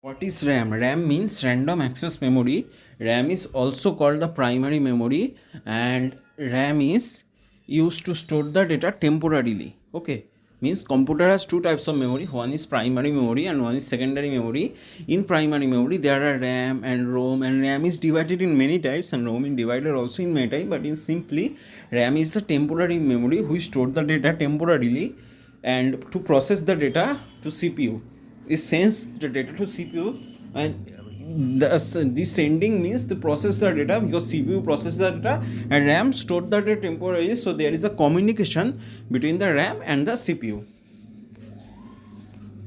What is RAM? RAM means random access memory. RAM is also called the primary memory, and RAM is used to store the data temporarily. Okay, means computer has two types of memory. One is primary memory and one is secondary memory. In primary memory there are RAM and ROM, and RAM is divided in many types and ROM is divided also in many types, but in simply RAM is a temporary memory which store the data temporarily and to process the data to CPU. It sends the data to CPU, and the sending means the process the data, because CPU process the data and RAM store the data temporarily. So there is a communication between the RAM and the CPU.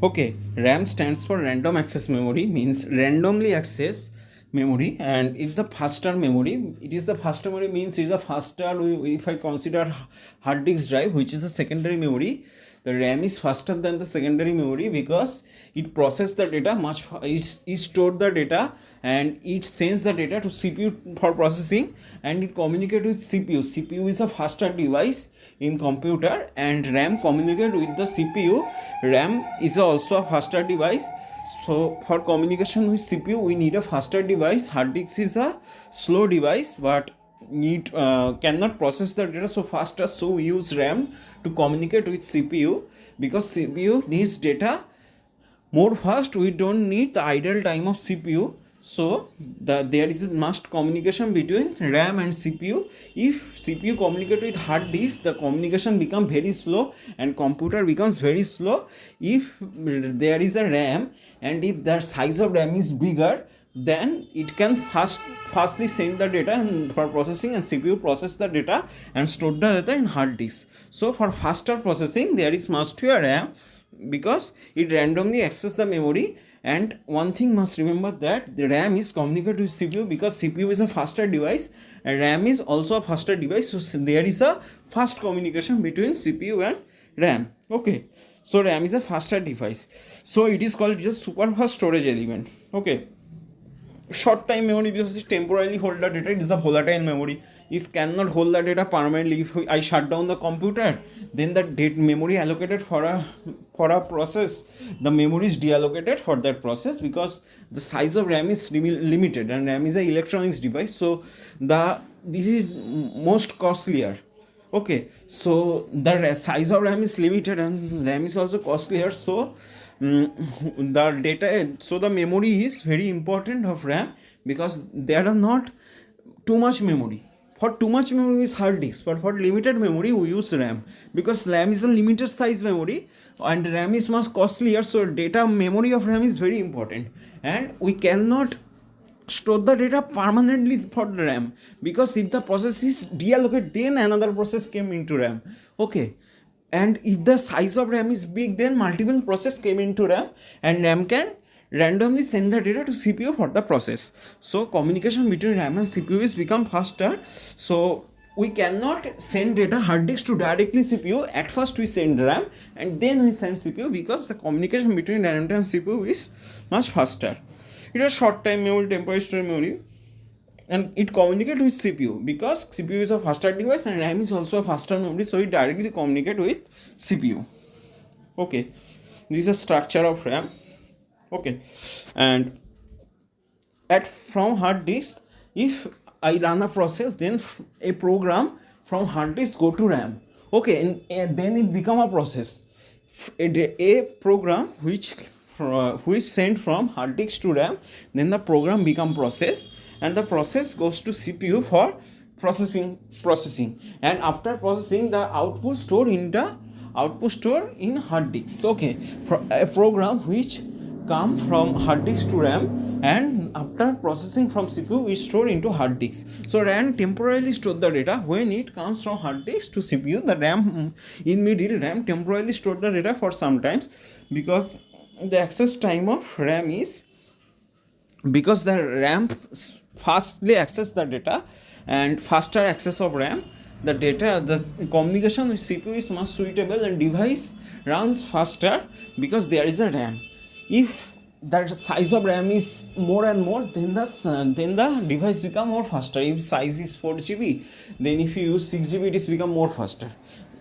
Okay, RAM stands for random access memory, means randomly access memory, and if the faster memory, it is the faster memory means it is a faster. If I consider hard disk drive, which is a secondary memory, the RAM is faster than the secondary memory because it processes the data much, it stored the data and it sends the data to CPU for processing, and it communicates with CPU. CPU is a faster device in computer, and RAM communicate with the CPU. RAM is also a faster device. So for communication with CPU we need a faster device. Hard disk is a slow device but cannot process the data so faster, so we use RAM to communicate with CPU, because CPU needs data more fast. We don't need the idle time of CPU. So there is a must communication between RAM and CPU. If CPU communicate with hard disk, the communication become very slow and computer becomes very slow. If there is a RAM and if the size of RAM is bigger, then it can fastly send the data for processing, and CPU process the data and store the data in hard disk. So for faster processing there is must be a RAM, because it randomly access the memory. And one thing must remember, that the RAM is communicated with CPU because CPU is a faster device and RAM is also a faster device, so there is a fast communication between CPU and RAM. Okay, so RAM is a faster device, so it is called just super fast storage element. Okay, short time memory because it temporarily hold the data. It is a volatile memory. It cannot hold the data permanently. If I shut down the computer, then the data memory allocated for a process, the memory is deallocated for that process, because the size of RAM is limited, and RAM is an electronics device, so this is most costlier. Okay, so the size of RAM is limited and RAM is also costlier, so the data, so the memory is very important of RAM, because there are not too much memory. For too much memory is hard disk, but for limited memory we use RAM, because RAM is a limited size memory and RAM is much costlier, so data memory of RAM is very important, and we cannot store the data permanently for the RAM, because if the process is deallocated, then another process came into RAM. Okay, and if the size of RAM is big, then multiple process came into RAM, and RAM can randomly send the data to CPU for the process. So communication between RAM and CPU is become faster. So we cannot send data hard disk to directly CPU. At first we send RAM and then we send CPU, because the communication between RAM and CPU is much faster. It is short time memory, temporary storage memory, and it communicates with CPU, because CPU is a faster device and RAM is also a faster memory, so it directly communicate with CPU. Okay, this is a structure of RAM. Okay, and from hard disk, if I run a process, then a program from hard disk go to RAM. Okay, and then it become a process, a program which sent from hard disk to RAM, then the program become process, and the process goes to CPU for processing, and after processing the output stored in hard disk. Okay, a program which come from hard disk to RAM, and after processing from CPU is stored into hard disk. So RAM temporarily store the data. When it comes from hard disk to CPU, the RAM in middle, RAM temporarily store the data for some times, because the access time of RAM is, because the RAM fastly access the data, and faster access of RAM, the data, the communication with CPU is much suitable and device runs faster, because there is a RAM. If the size of RAM is more and more, then the device become more faster. If size is 4 GB, then if you use 6 GB, it is become more faster.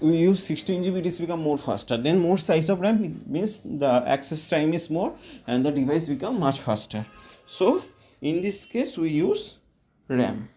we use 16 GB, it is become more faster. Then more size of RAM means the access time is more and the device become much faster. So in this case we use RAM.